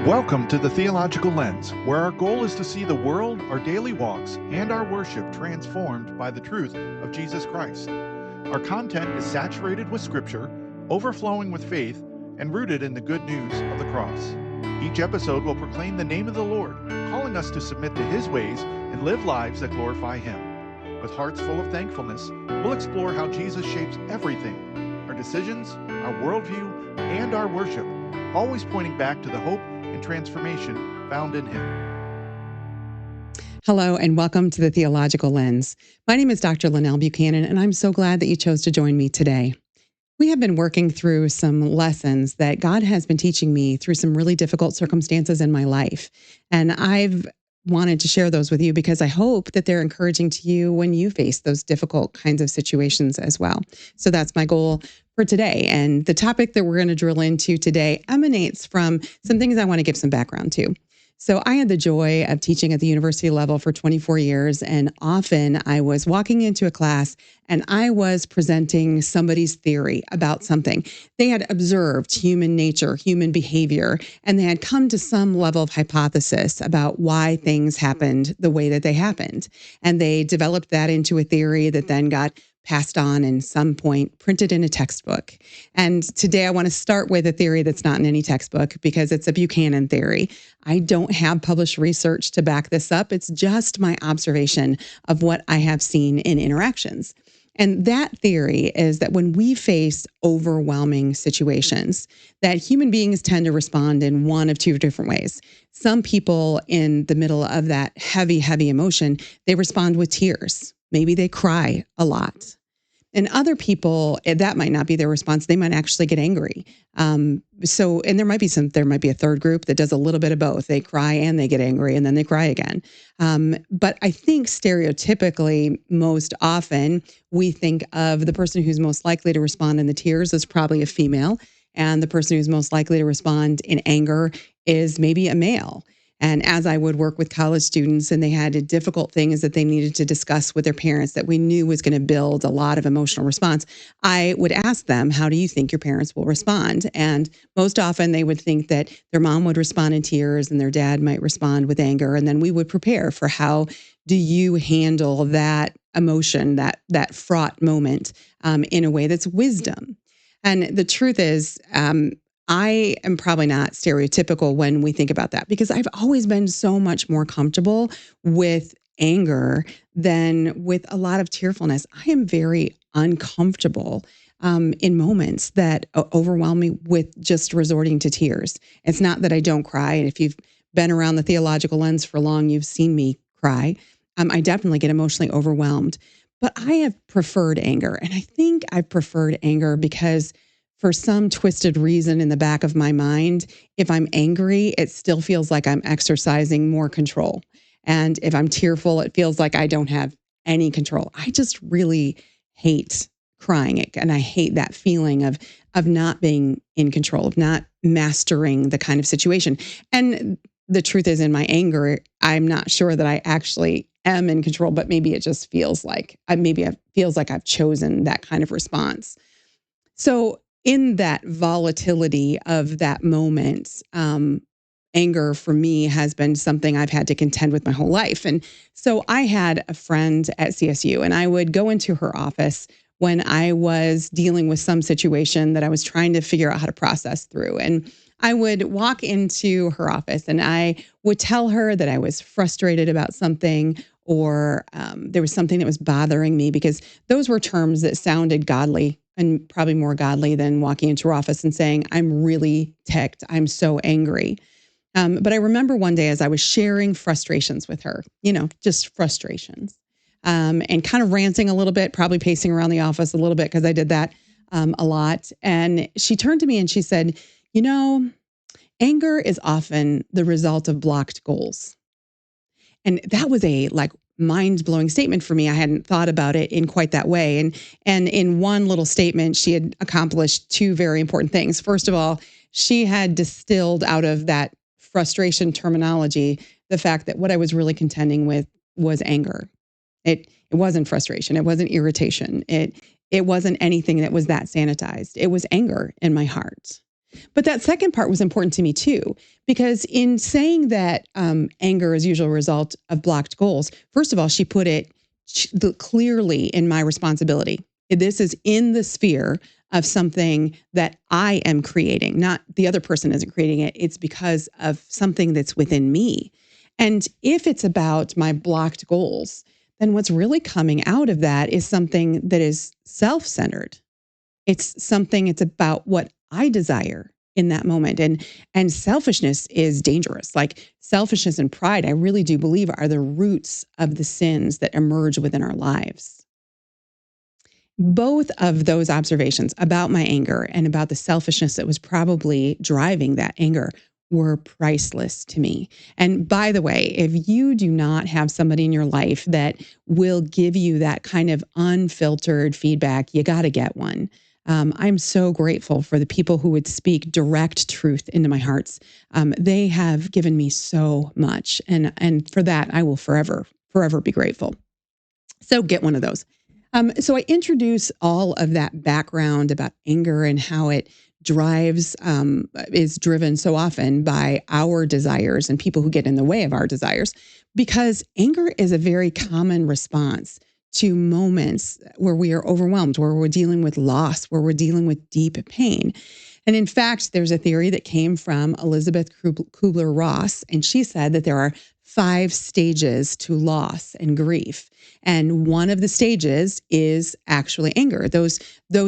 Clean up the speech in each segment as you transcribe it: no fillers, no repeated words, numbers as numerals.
Welcome to the Theological Lens, where our goal is to see the world, our daily walks, and our worship transformed by the truth of Jesus Christ. Our content is saturated with Scripture, overflowing with faith, and rooted in the good news of the cross. Each episode will proclaim the name of the Lord, calling us to submit to His ways and live lives that glorify Him. With hearts full of thankfulness, we'll explore how Jesus shapes everything, our decisions, our worldview, and our worship, always pointing back to the hope and transformation found in Him. Hello, and welcome to the Theological Lens. My name is Dr. Lynelle Buchanan, and I'm so glad that you chose to join me today. We have been working through some lessons that God has been teaching me through some really difficult circumstances in my life. And I've wanted to share those with you because I hope that they're encouraging to you when you face those difficult kinds of situations as well. So that's my goal for today. And the topic that we're going to drill into today emanates from some things I want to give some background to. So I had the joy of teaching at the university level for 24 years, and often I was walking into a class and I was presenting somebody's theory about something. They had observed human nature, human behavior, and they had come to some level of hypothesis about why things happened the way that they happened. And they developed that into a theory that then got passed on and some point printed in a textbook. And today I want to start with a theory that's not in any textbook because it's a Buchanan theory. I don't have published research to back this up. It's just my observation of what I have seen in interactions. And that theory is that when we face overwhelming situations, that human beings tend to respond in one of two different ways. Some people in the middle of that heavy, heavy emotion, they respond with tears. Maybe they cry a lot. And other people, that might not be their response. They might actually get angry. And there might be a third group that does a little bit of both. They cry and they get angry and then they cry again. But I think stereotypically, most often we think of the person who's most likely to respond in the tears as probably a female. And the person who's most likely to respond in anger is maybe a male. And as I would work with college students and they had difficult things that they needed to discuss with their parents that we knew was going to build a lot of emotional response, I would ask them, how do you think your parents will respond? And most often they would think that their mom would respond in tears and their dad might respond with anger. And then we would prepare for how do you handle that emotion, that fraught moment in a way that's wisdom. And the truth is, I am probably not stereotypical when we think about that because I've always been so much more comfortable with anger than with a lot of tearfulness. I am very uncomfortable in moments that overwhelm me with just resorting to tears. It's not that I don't cry. And if you've been around the Theological Lens for long, you've seen me cry. I definitely get emotionally overwhelmed. But I have preferred anger. And I think I've preferred anger because for some twisted reason in the back of my mind, if I'm angry, it still feels like I'm exercising more control. And if I'm tearful, it feels like I don't have any control. I just really hate crying it. And I hate that feeling of not being in control, of not mastering the kind of situation. And the truth is, in my anger, I'm not sure that I actually am in control, but maybe it just feels like I've chosen that kind of response. So in that volatility of that moment, anger for me has been something I've had to contend with my whole life. And so I had a friend at CSU, and I would go into her office when I was dealing with some situation that I was trying to figure out how to process through. And I would walk into her office and I would tell her that I was frustrated about something or there was something that was bothering me, because those were terms that sounded godly and probably more godly than walking into her office and saying, I'm really ticked, I'm so angry. But I remember one day as I was sharing frustrations with her, just frustrations, and kind of ranting a little bit, probably pacing around the office a little bit because I did that a lot. And she turned to me and she said, anger is often the result of blocked goals. And that was a mind-blowing statement for me. I hadn't thought about it in quite that way. And in one little statement, she had accomplished two very important things. First of all, she had distilled out of that frustration terminology the fact that what I was really contending with was anger. It wasn't frustration. It wasn't irritation. It wasn't anything that was that sanitized. It was anger in my heart. But that second part was important to me too, because in saying that anger is usually a result of blocked goals, first of all, she put it clearly in my responsibility. This is in the sphere of something that I am creating, not the other person isn't creating it. It's because of something that's within me. And if it's about my blocked goals, then what's really coming out of that is something that is self-centered. It's about what I desire in that moment. And selfishness is dangerous. Like selfishness and pride, I really do believe are the roots of the sins that emerge within our lives. Both of those observations about my anger and about the selfishness that was probably driving that anger were priceless to me. And by the way, if you do not have somebody in your life that will give you that kind of unfiltered feedback, you got to get one. I'm so grateful for the people who would speak direct truth into my hearts. They have given me so much, and for that I will forever be grateful. So get one of those. So I introduce all of that background about anger and how it is driven so often by our desires and people who get in the way of our desires, because anger is a very common response to moments where we are overwhelmed, where we're dealing with loss, where we're dealing with deep pain. And in fact, there's a theory that came from Elizabeth Kubler-Ross, and she said that there are 5 stages to loss and grief. And one of the stages is actually anger. Those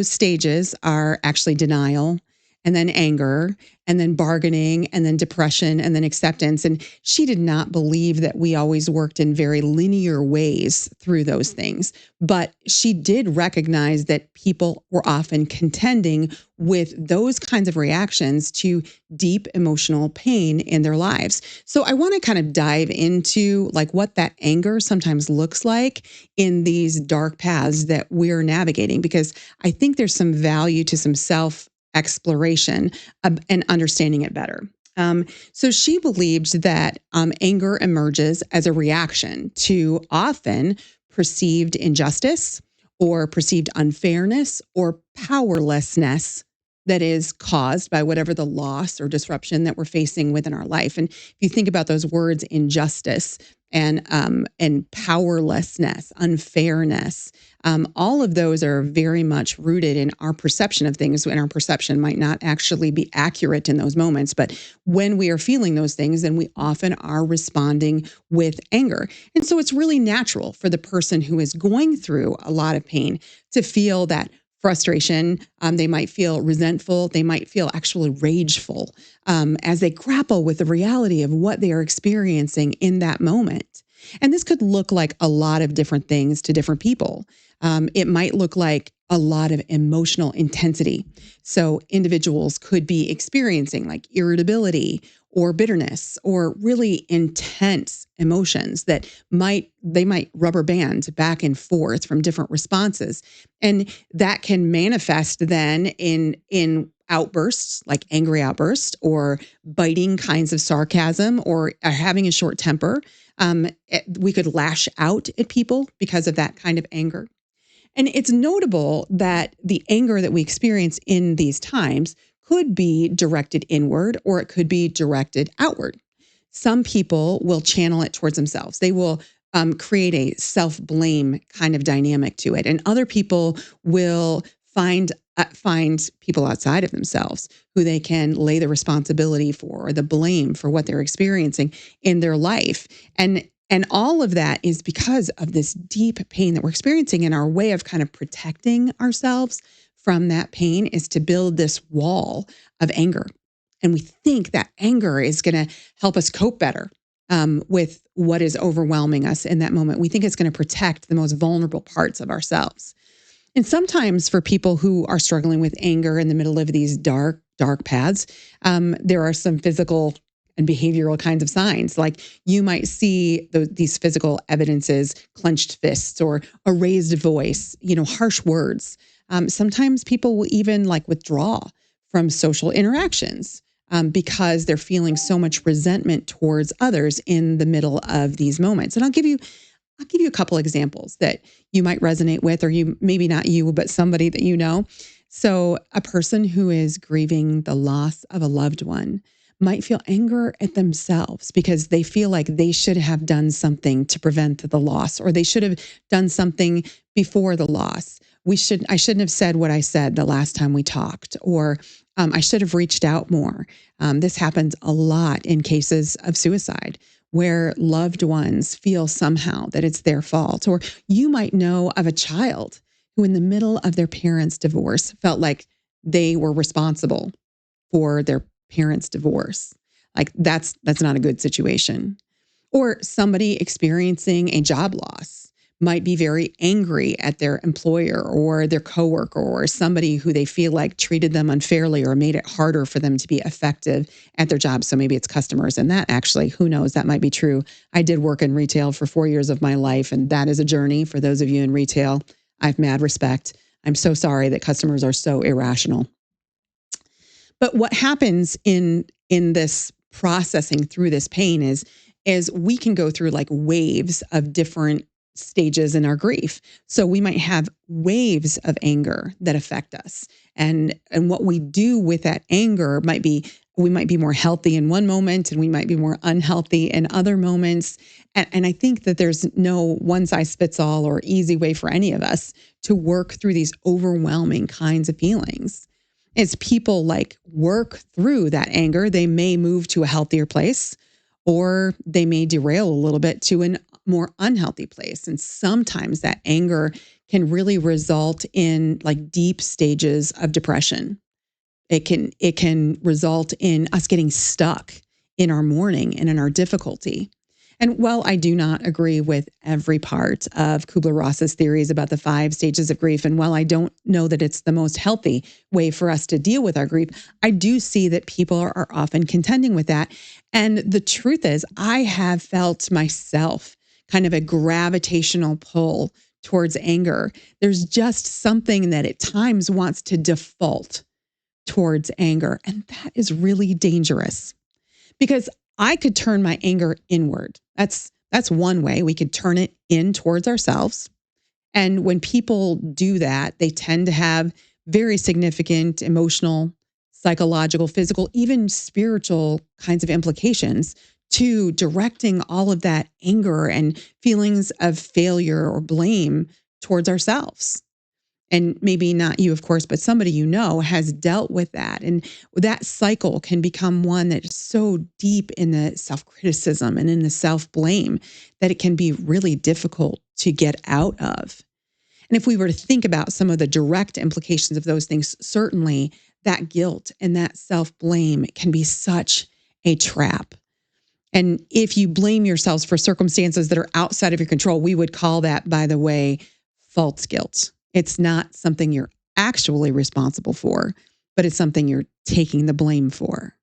stages are actually denial, and then anger, and then bargaining, and then depression, and then acceptance. And she did not believe that we always worked in very linear ways through those things. But she did recognize that people were often contending with those kinds of reactions to deep emotional pain in their lives. So I want to kind of dive into like what that anger sometimes looks like in these dark paths that we're navigating, because I think there's some value to some self exploration and understanding it better. So she believed that anger emerges as a reaction to often perceived injustice or perceived unfairness or powerlessness that is caused by whatever the loss or disruption that we're facing within our life. And if you think about those words, injustice and powerlessness, unfairness, all of those are very much rooted in our perception of things, and our perception might not actually be accurate in those moments. But when we are feeling those things, then we often are responding with anger. And so it's really natural for the person who is going through a lot of pain to feel that frustration. They might feel resentful. They might feel actually rageful as they grapple with the reality of what they are experiencing in that moment. And this could look like a lot of different things to different people. It might look like a lot of emotional intensity. So individuals could be experiencing like irritability or bitterness or really intense emotions that they might rubber band back and forth from different responses. And that can manifest then in outbursts, like angry outbursts or biting kinds of sarcasm or having a short temper. We could lash out at people because of that kind of anger. And it's notable that the anger that we experience in these times could be directed inward or it could be directed outward. Some people will channel it towards themselves. They will create a self-blame kind of dynamic to it. And other people will find people outside of themselves who they can lay the responsibility for or the blame for what they're experiencing in their life. And all of that is because of this deep pain that we're experiencing, and our way of kind of protecting ourselves from that pain is to build this wall of anger. And we think that anger is going to help us cope better with what is overwhelming us in that moment. We think it's going to protect the most vulnerable parts of ourselves. And sometimes for people who are struggling with anger in the middle of these dark paths, there are some physical and behavioral kinds of signs. Like you might see these physical evidences, clenched fists or a raised voice, harsh words. Sometimes people will even like withdraw from social interactions because they're feeling so much resentment towards others in the middle of these moments. And I'll give you a couple examples that you might resonate with, or maybe not you, but somebody that you know. So, a person who is grieving the loss of a loved one might feel anger at themselves because they feel like they should have done something to prevent the loss, or they should have done something before the loss. I shouldn't have said what I said the last time we talked, or I should have reached out more. This happens a lot in cases of suicide where loved ones feel somehow that it's their fault. Or you might know of a child who, in the middle of their parents' divorce, felt like they were responsible for their parents' divorce. Like that's not a good situation. Or somebody experiencing a job loss might be very angry at their employer or their coworker or somebody who they feel like treated them unfairly or made it harder for them to be effective at their job. So maybe it's customers. And that actually, who knows, that might be true. I did work in retail for 4 years of my life, and that is a journey for those of you in retail. I have mad respect. I'm so sorry that customers are so irrational. But what happens in this processing through this pain is we can go through like waves of different stages in our grief. So we might have waves of anger that affect us. And what we do with that anger might be, we might be more healthy in one moment and we might be more unhealthy in other moments. And I think that there's no one size fits all or easy way for any of us to work through these overwhelming kinds of feelings. As people like work through that anger, they may move to a healthier place, or they may derail a little bit to a more unhealthy place. And sometimes that anger can really result in like deep stages of depression. It can result in us getting stuck in our mourning and in our difficulty. And while I do not agree with every part of Kubler-Ross's theories about the 5 stages of grief, and while I don't know that it's the most healthy way for us to deal with our grief, I do see that people are often contending with that. And the truth is, I have felt myself kind of a gravitational pull towards anger. There's just something that at times wants to default towards anger. And that is really dangerous because I could turn my anger inward. That's one way we could turn it in towards ourselves. And when people do that, they tend to have very significant emotional, psychological, physical, even spiritual kinds of implications to directing all of that anger and feelings of failure or blame towards ourselves. And maybe not you, of course, but somebody you know has dealt with that. And that cycle can become one that is so deep in the self-criticism and in the self-blame that it can be really difficult to get out of. And if we were to think about some of the direct implications of those things, certainly that guilt and that self-blame can be such a trap. And if you blame yourselves for circumstances that are outside of your control, we would call that, by the way, false guilt. It's not something you're actually responsible for, but it's something you're taking the blame for.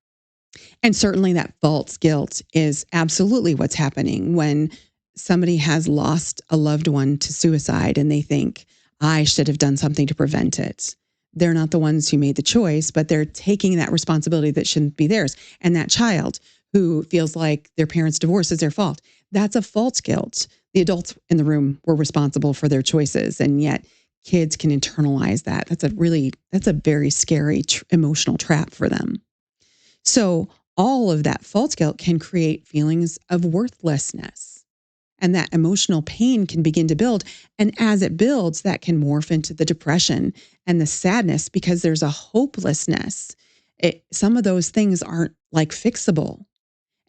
And certainly that false guilt is absolutely what's happening when somebody has lost a loved one to suicide and they think, I should have done something to prevent it. They're not the ones who made the choice, but they're taking that responsibility that shouldn't be theirs. And that child who feels like their parents' divorce is their fault, that's a false guilt. The adults in the room were responsible for their choices, and yet kids can internalize that. That's a very scary emotional trap for them. So all of that false guilt can create feelings of worthlessness, and that emotional pain can begin to build. And as it builds, that can morph into the depression and the sadness because there's a hopelessness. Some of those things aren't like fixable.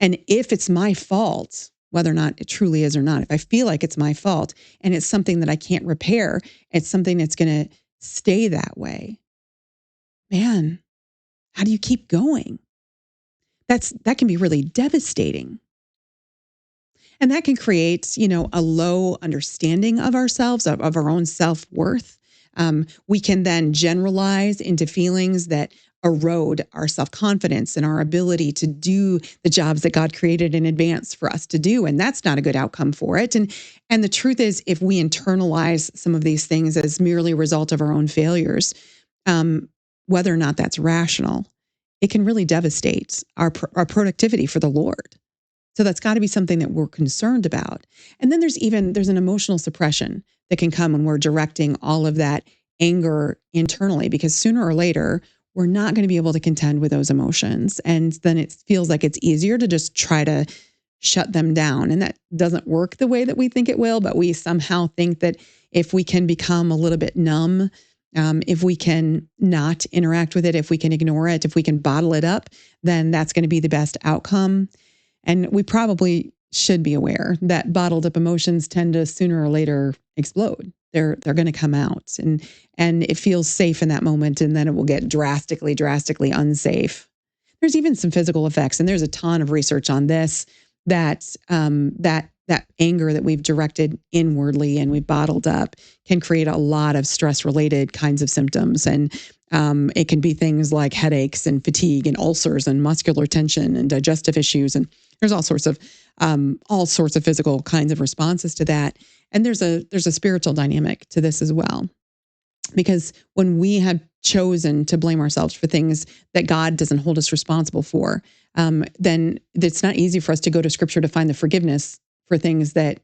And if it's my fault, whether or not it truly is or not, if I feel like it's my fault and it's something that I can't repair, it's something that's going to stay that way. Man, how do you keep going? That can be really devastating. And that can create, a low understanding of ourselves, of our own self-worth. We can then generalize into feelings that erode our self-confidence and our ability to do the jobs that God created in advance for us to do. And that's not a good outcome for it. And the truth is, if we internalize some of these things as merely a result of our own failures, whether or not that's rational, it can really devastate our productivity for the Lord. So that's got to be something that we're concerned about. And then there's an emotional suppression that can come when we're directing all of that anger internally, because sooner or later, we're not going to be able to contend with those emotions. And then it feels like it's easier to just try to shut them down. And that doesn't work the way that we think it will, but we somehow think that if we can become a little bit numb, if we can not interact with it, if we can ignore it, if we can bottle it up, then that's going to be the best outcome. And we probably should be aware that bottled up emotions tend to sooner or later explode. They're going to come out, and it feels safe in that moment, and then it will get drastically unsafe. There's even some physical effects, and there's a ton of research on this, that that anger that we've directed inwardly and we've bottled up can create a lot of stress-related kinds of symptoms. And it can be things like headaches and fatigue and ulcers and muscular tension and digestive issues. And there's all sorts of physical kinds of responses to that. And there's a spiritual dynamic to this as well. Because when we have chosen to blame ourselves for things that God doesn't hold us responsible for, then it's not easy for us to go to Scripture to find the forgiveness for things that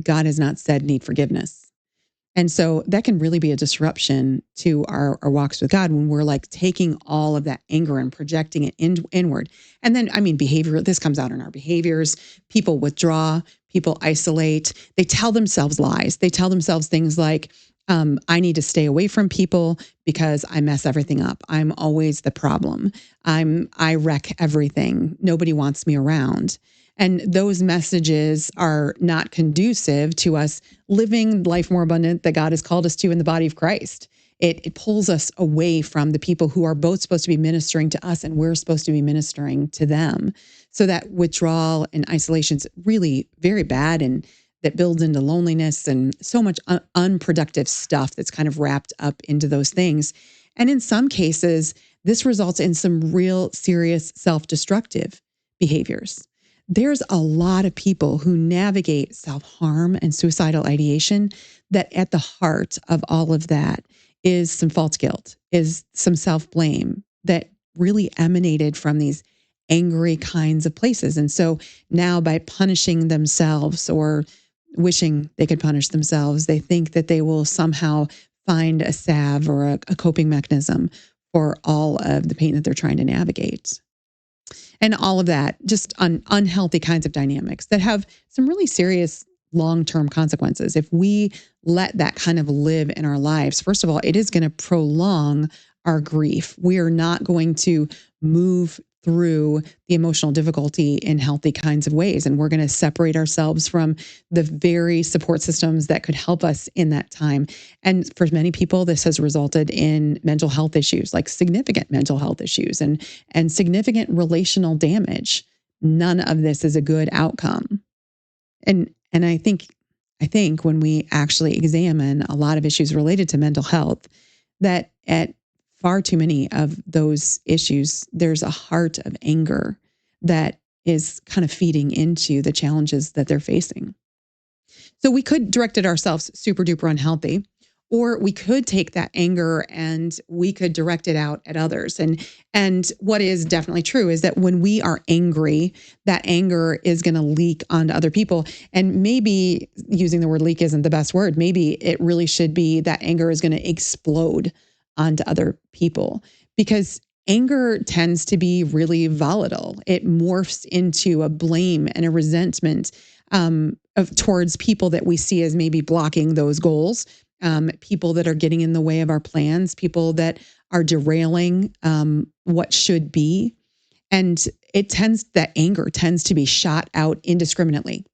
God has not said need forgiveness. And so that can really be a disruption to our walks with God when we're like taking all of that anger and projecting it inward. And then, behavior, this comes out in our behaviors. People withdraw, people isolate, they tell themselves lies. They tell themselves things like, I need to stay away from people because I mess everything up. I'm always the problem. I wreck everything. Nobody wants me around. And those messages are not conducive to us living life more abundant that God has called us to in the body of Christ. It pulls us away from the people who are both supposed to be ministering to us and we're supposed to be ministering to them. So that withdrawal and isolation is really very bad, and that builds into loneliness and so much unproductive stuff that's kind of wrapped up into those things. And in some cases, this results in some real serious self-destructive behaviors. There's a lot of people who navigate self-harm and suicidal ideation that at the heart of all of that is some false guilt, is some self-blame that really emanated from these angry kinds of places. And so now by punishing themselves or wishing they could punish themselves, they think that they will somehow find a salve or a coping mechanism for all of the pain that they're trying to navigate. And all of that, just unhealthy kinds of dynamics that have some really serious long-term consequences. If we let that kind of live in our lives, first of all, it is going to prolong our grief. We are not going to move through the emotional difficulty in healthy kinds of ways. And we're going to separate ourselves from the very support systems that could help us in that time. And for many people, this has resulted in mental health issues, like significant mental health issues and significant relational damage. None of this is a good outcome. And I think when we actually examine a lot of issues related to mental health, that at far too many of those issues, there's a heart of anger that is kind of feeding into the challenges that they're facing. So we could direct it ourselves super duper unhealthy, or we could take that anger and we could direct it out at others. And what is definitely true is that when we are angry, that anger is going to leak onto other people. And maybe using the word leak isn't the best word. Maybe it really should be that anger is going to explode onto other people, because anger tends to be really volatile. It morphs into a blame and a resentment towards people that we see as maybe blocking those goals, people that are getting in the way of our plans, people that are derailing what should be. And that anger tends to be shot out indiscriminately.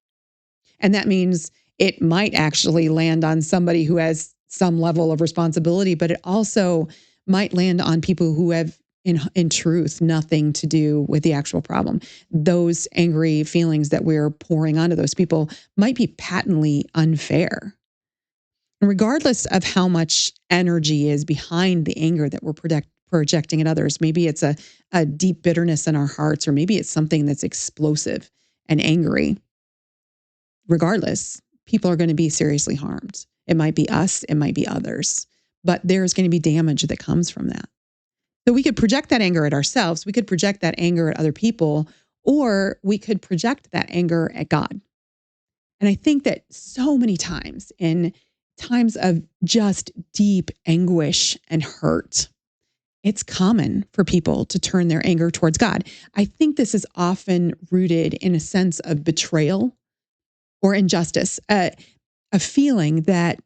And that means it might actually land on somebody who has some level of responsibility, but it also might land on people who have, in truth, nothing to do with the actual problem. Those angry feelings that we're pouring onto those people might be patently unfair. And regardless of how much energy is behind the anger that we're projecting at others, maybe it's a deep bitterness in our hearts, or maybe it's something that's explosive and angry. Regardless, people are going to be seriously harmed. It might be us, it might be others, but there's going to be damage that comes from that. So we could project that anger at ourselves, we could project that anger at other people, or we could project that anger at God. And I think that so many times in times of just deep anguish and hurt, it's common for people to turn their anger towards God. I think this is often rooted in a sense of betrayal or injustice, a feeling that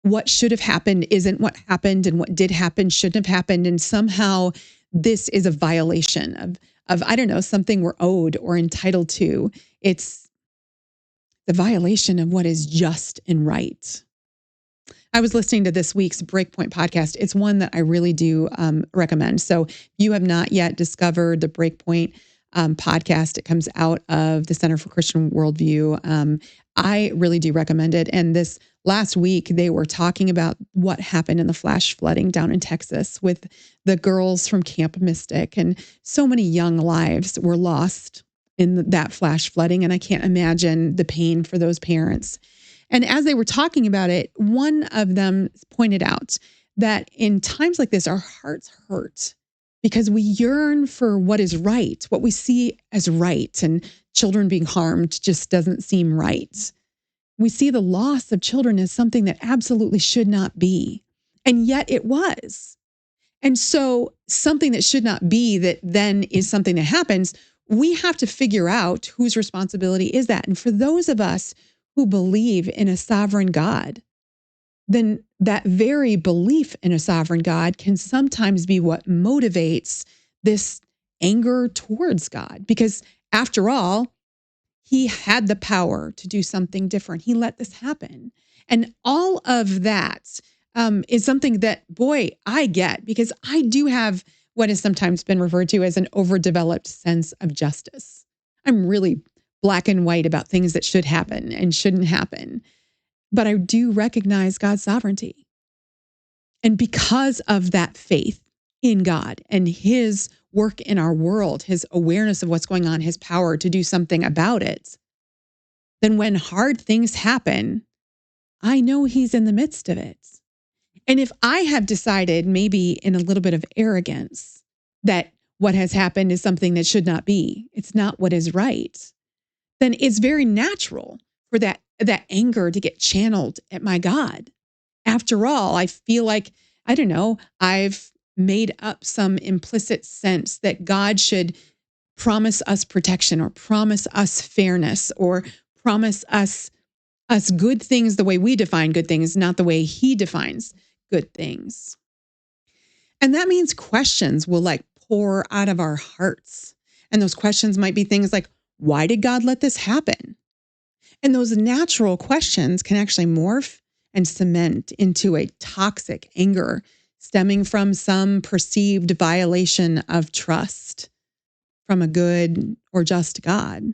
what should have happened isn't what happened, and what did happen shouldn't have happened. And somehow this is a violation of I don't know, something we're owed or entitled to. It's the violation of what is just and right. I was listening to this week's Breakpoint podcast. It's one that I really do recommend. So if you have not yet discovered the Breakpoint podcast, it comes out of the Center for Christian Worldview. I really do recommend it. And this last week, they were talking about what happened in the flash flooding down in Texas with the girls from Camp Mystic. And so many young lives were lost in that flash flooding. And I can't imagine the pain for those parents. And as they were talking about it, one of them pointed out that in times like this, our hearts hurt because we yearn for what is right, what we see as right, and children being harmed just doesn't seem right. We see the loss of children as something that absolutely should not be, and yet it was. And so something that should not be that then is something that happens, we have to figure out whose responsibility is that. And for those of us who believe in a sovereign God, then that very belief in a sovereign God can sometimes be what motivates this anger towards God. Because after all, he had the power to do something different. He let this happen. And all of that is something that, boy, I get, because I do have what has sometimes been referred to as an overdeveloped sense of justice. I'm really black and white about things that should happen and shouldn't happen. But I do recognize God's sovereignty. And because of that faith in God and his work in our world, his awareness of what's going on, his power to do something about it, then when hard things happen, I know he's in the midst of it. And if I have decided, maybe in a little bit of arrogance, that what has happened is something that should not be, it's not what is right, then it's very natural for that anger to get channeled at my God. After all, I feel like, I don't know, I've made up some implicit sense that God should promise us protection or promise us fairness or promise us good things the way we define good things, not the way he defines good things. And that means questions will pour out of our hearts. And those questions might be things like, why did God let this happen? And those natural questions can actually morph and cement into a toxic anger stemming from some perceived violation of trust from a good or just God.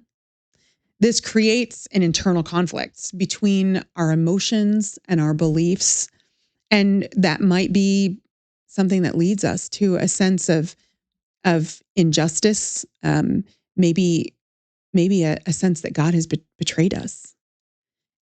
This creates an internal conflict between our emotions and our beliefs. And that might be something that leads us to a sense of injustice, maybe a sense that God has betrayed us.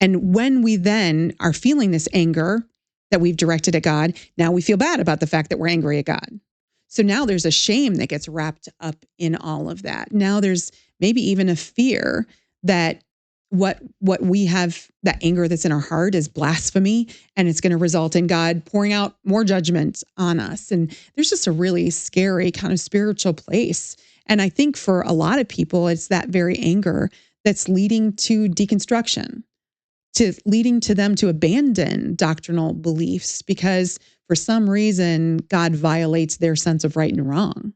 And when we then are feeling this anger that we've directed at God, now we feel bad about the fact that we're angry at God. So now there's a shame that gets wrapped up in all of that. Now there's maybe even a fear that what we have, that anger that's in our heart, is blasphemy, and it's going to result in God pouring out more judgment on us. And there's just a really scary kind of spiritual place. And I think for a lot of people, it's that very anger that's leading to deconstruction, leading to them to abandon doctrinal beliefs because for some reason, God violates their sense of right and wrong.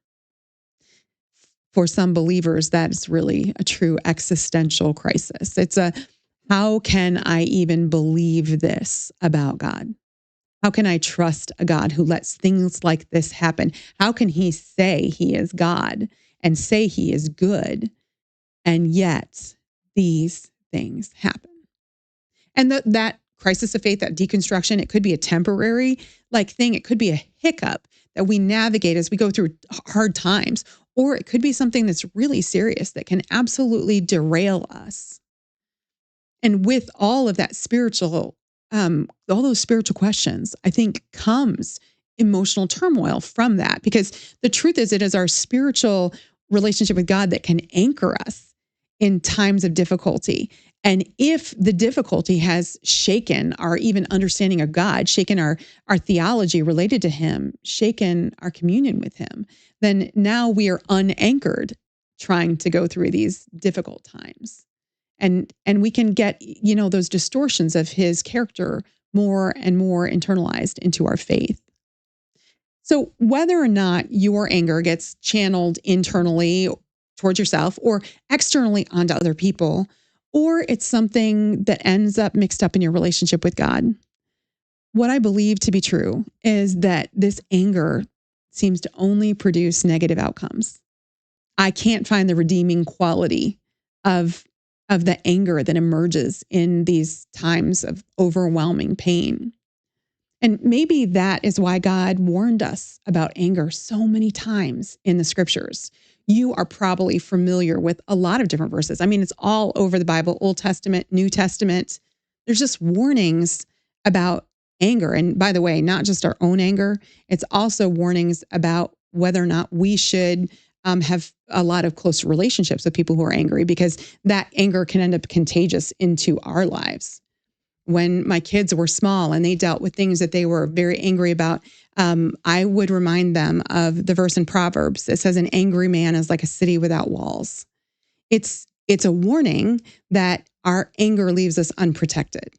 For some believers, that's really a true existential crisis. It's how can I even believe this about God? How can I trust a God who lets things like this happen? How can he say he is God and say he is good, and yet these things happen? And that crisis of faith, that deconstruction, it could be a temporary thing. It could be a hiccup that we navigate as we go through hard times, or it could be something that's really serious that can absolutely derail us. And with all of that spiritual, all those spiritual questions, I think comes emotional turmoil from that, because the truth is, it is our spiritual relationship with God that can anchor us in times of difficulty. And if the difficulty has shaken our even understanding of God, shaken our theology related to him, shaken our communion with him, then now we are unanchored trying to go through these difficult times. And we can get, those distortions of his character more and more internalized into our faith. So whether or not your anger gets channeled internally towards yourself or externally onto other people, or it's something that ends up mixed up in your relationship with God, what I believe to be true is that this anger seems to only produce negative outcomes. I can't find the redeeming quality of the anger that emerges in these times of overwhelming pain. And maybe that is why God warned us about anger so many times in the scriptures. You are probably familiar with a lot of different verses. I mean, it's all over the Bible, Old Testament, New Testament. There's just warnings about anger. And by the way, not just our own anger, it's also warnings about whether or not we should have a lot of close relationships with people who are angry, because that anger can end up contagious into our lives. When my kids were small and they dealt with things that they were very angry about, I would remind them of the verse in Proverbs that says, an angry man is like a city without walls. It's a warning that our anger leaves us unprotected.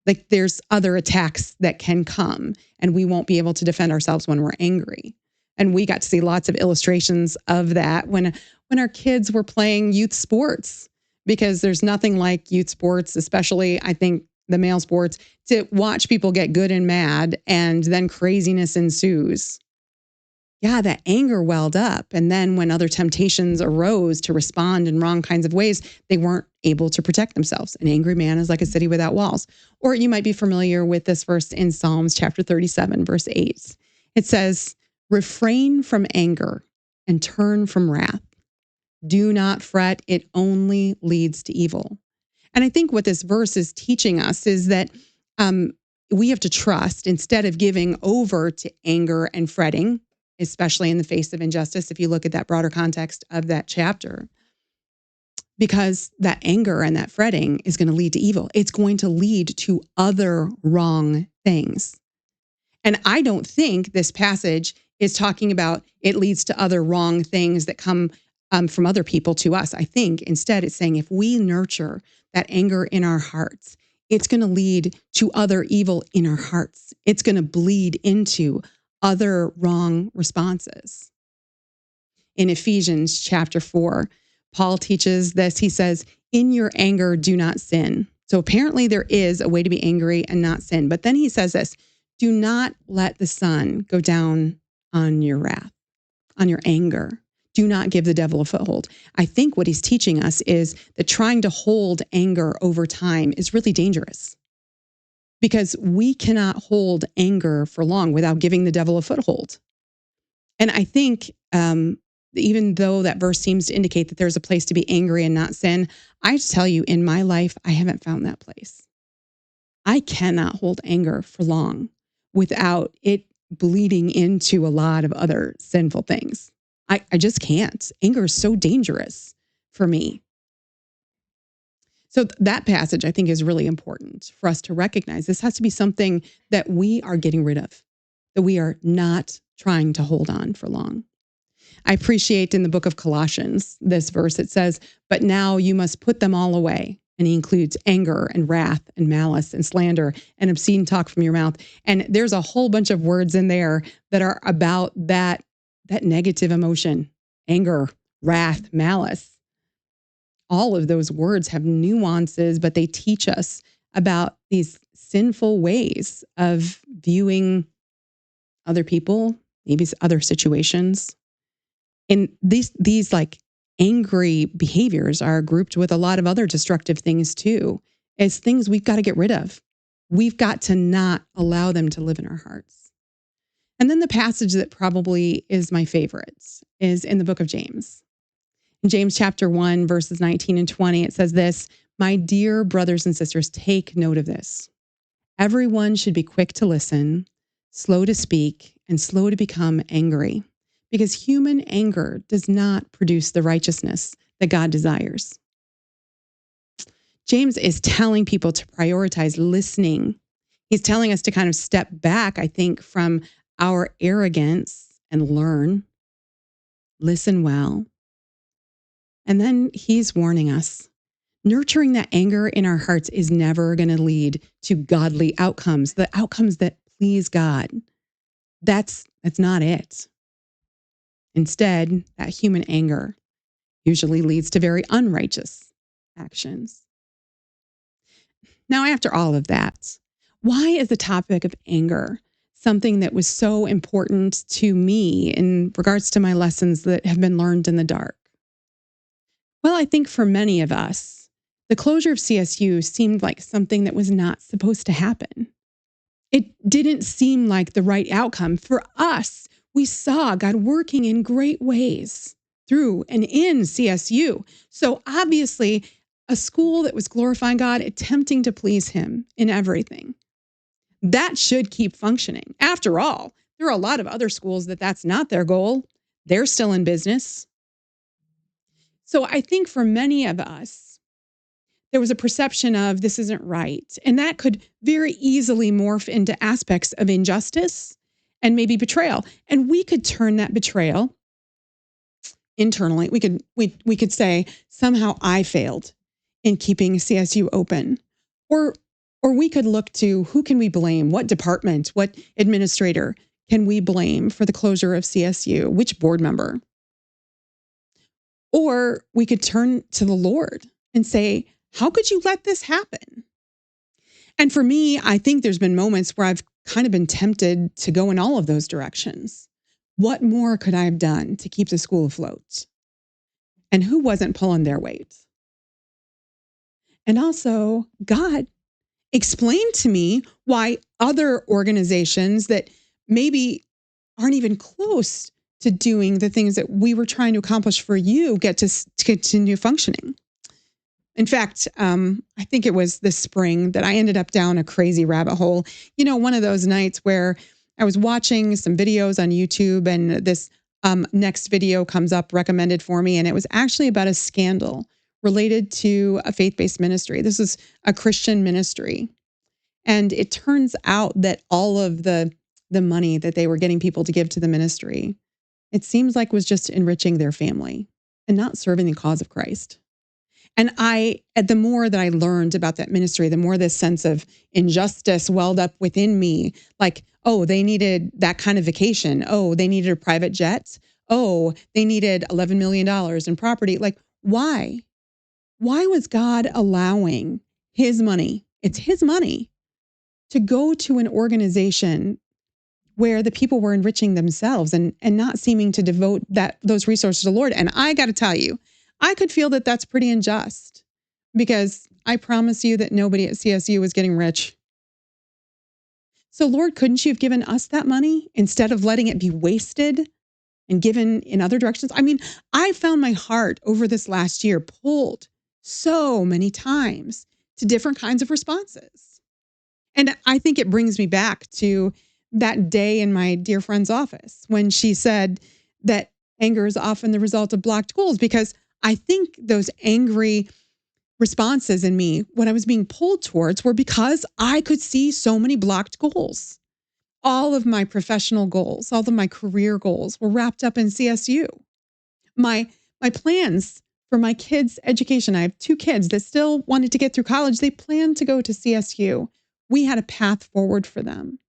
Like there's other attacks that can come and we won't be able to defend ourselves when we're angry. And we got to see lots of illustrations of that when our kids were playing youth sports, because there's nothing like youth sports, especially I think the male sports, to watch people get good and mad and then craziness ensues. Yeah, that anger welled up. And then when other temptations arose to respond in wrong kinds of ways, they weren't able to protect themselves. An angry man is like a city without walls. Or you might be familiar with this verse in Psalms chapter 37, verse 8. It says, refrain from anger and turn from wrath. Do not fret, it only leads to evil. And I think what this verse is teaching us is that we have to trust, instead of giving over to anger and fretting, especially in the face of injustice, if you look at that broader context of that chapter, because that anger and that fretting is going to lead to evil. It's going to lead to other wrong things. And I don't think this passage is talking about it leads to other wrong things that come from other people to us. I think instead it's saying if we nurture that anger in our hearts, it's going to lead to other evil in our hearts. It's going to bleed into other wrong responses. In Ephesians chapter 4, Paul teaches this. He says, in your anger, do not sin. So apparently there is a way to be angry and not sin. But then he says this, do not let the sun go down on your wrath, on your anger. Do not give the devil a foothold. I think what he's teaching us is that trying to hold anger over time is really dangerous, because we cannot hold anger for long without giving the devil a foothold. And I think even though that verse seems to indicate that there's a place to be angry and not sin, I just tell you, in my life, I haven't found that place. I cannot hold anger for long without it bleeding into a lot of other sinful things. I just can't. Anger is so dangerous for me. So that passage, I think, is really important for us to recognize. This has to be something that we are getting rid of, that we are not trying to hold on for long. I appreciate in the book of Colossians, this verse, it says, but now you must put them all away. And he includes anger and wrath and malice and slander and obscene talk from your mouth. And there's a whole bunch of words in there that are about that negative emotion, anger, wrath, malice. All of those words have nuances, but they teach us about these sinful ways of viewing other people, maybe other situations. And these like angry behaviors are grouped with a lot of other destructive things too, as things we've got to get rid of. We've got to not allow them to live in our hearts. And then the passage that probably is my favorite is in the book of James. In James chapter 1, verses 19 and 20, it says this, my dear brothers and sisters, take note of this. Everyone should be quick to listen, slow to speak, and slow to become angry, because human anger does not produce the righteousness that God desires. James is telling people to prioritize listening. He's telling us to kind of step back, I think, from our arrogance and learn, listen well. And then he's warning us. Nurturing that anger in our hearts is never going to lead to godly outcomes, the outcomes that please God. That's not it. Instead, that human anger usually leads to very unrighteous actions. Now, after all of that, why is the topic of anger something that was so important to me in regards to my lessons that have been learned in the dark? Well, I think for many of us, the closure of CSU seemed like something that was not supposed to happen. It didn't seem like the right outcome. For us, we saw God working in great ways through and in CSU. So obviously, a school that was glorifying God, attempting to please Him in everything, that should keep functioning. After all, there are a lot of other schools that's not their goal. They're still in business. So I think for many of us, there was a perception of this isn't right. And that could very easily morph into aspects of injustice and maybe betrayal. And we could turn that betrayal internally. We could say, somehow I failed in keeping CSU open. Or we could look to who can we blame? What department, what administrator can we blame for the closure of CSU? Which board member? Or we could turn to the Lord and say, how could you let this happen? And for me, I think there's been moments where I've kind of been tempted to go in all of those directions. What more could I have done to keep the school afloat? And who wasn't pulling their weight? And also, God explained to me why other organizations that maybe aren't even close to doing the things that we were trying to accomplish for you get to continue functioning. In fact, I think it was this spring that I ended up down a crazy rabbit hole. You know, one of those nights where I was watching some videos on YouTube and this next video comes up recommended for me. And it was actually about a scandal related to a faith-based ministry. This is a Christian ministry. And it turns out that all of the money that they were getting people to give to the ministry, it seems like was just enriching their family and not serving the cause of Christ. And the more that I learned about that ministry, the more this sense of injustice welled up within me. Like, oh, they needed that kind of vacation. Oh, they needed a private jet. Oh, they needed $11 million in property. Like, why? Why was God allowing His money? It's His money to go to an organization where the people were enriching themselves and not seeming to devote those resources to the Lord. And I got to tell you, I could feel that that's pretty unjust because I promise you that nobody at CSU was getting rich. So Lord, couldn't you have given us that money instead of letting it be wasted and given in other directions? I mean, I found my heart over this last year pulled so many times to different kinds of responses. And I think it brings me back to that day in my dear friend's office when she said that anger is often the result of blocked goals, because I think those angry responses in me, what I was being pulled towards, were because I could see so many blocked goals. All of my professional goals, all of my career goals were wrapped up in CSU. My plans for my kids' education, I have 2 kids that still wanted to get through college. They planned to go to CSU. We had a path forward for them.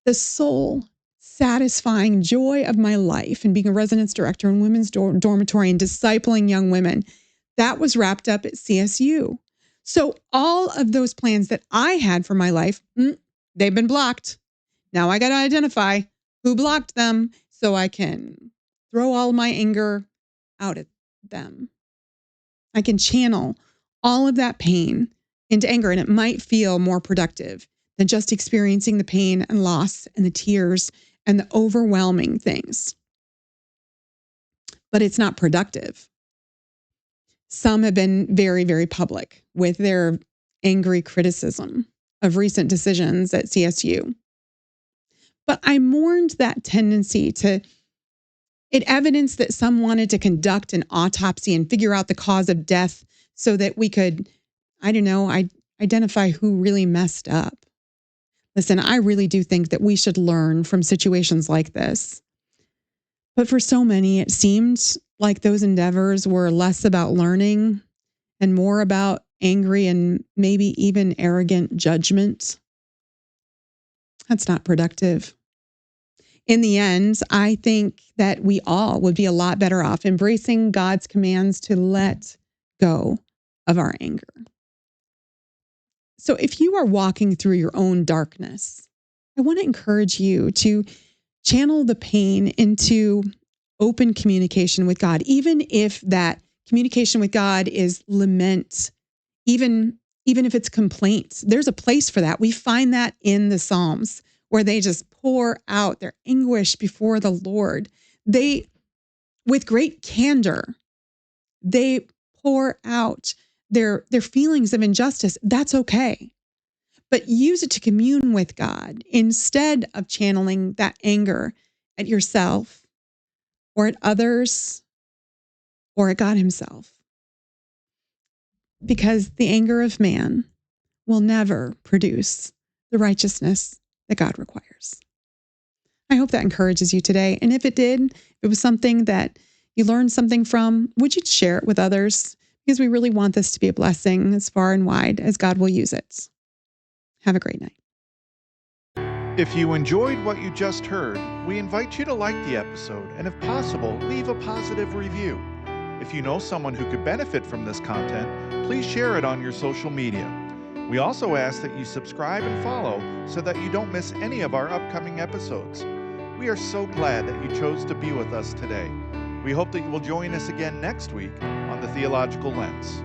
The soul satisfying joy of my life and being a residence director in women's dormitory and discipling young women, that was wrapped up at CSU. So all of those plans that I had for my life, they've been blocked. Now I got to identify who blocked them so I can throw all my anger out at them. I can channel all of that pain into anger, and it might feel more productive than just experiencing the pain and loss and the tears and the overwhelming things. But it's not productive. Some have been very, very public with their angry criticism of recent decisions at CSU. But I mourned that tendency it evidenced that some wanted to conduct an autopsy and figure out the cause of death so that we could I don't know, identify who really messed up. Listen, I really do think that we should learn from situations like this. But for so many, it seemed like those endeavors were less about learning and more about angry and maybe even arrogant judgment. That's not productive. In the end, I think that we all would be a lot better off embracing God's commands to let go of our anger. So if you are walking through your own darkness, I want to encourage you to channel the pain into open communication with God, even if that communication with God is lament, even if it's complaints. There's a place for that. We find that in the Psalms where they just pour out their anguish before the Lord. They, with great candor, they pour out their feelings of injustice. That's okay. But use it to commune with God instead of channeling that anger at yourself or at others or at God himself. Because the anger of man will never produce the righteousness that God requires. I hope that encourages you today. And if it did, if it was something that you learned something from, would you share it with others? Because we really want this to be a blessing as far and wide as God will use it. Have a great night. If you enjoyed what you just heard, we invite you to like the episode and, if possible, leave a positive review. If you know someone who could benefit from this content, please share it on your social media. We also ask that you subscribe and follow so that you don't miss any of our upcoming episodes. We are so glad that you chose to be with us today. We hope that you will join us again next week on The Theological Lens.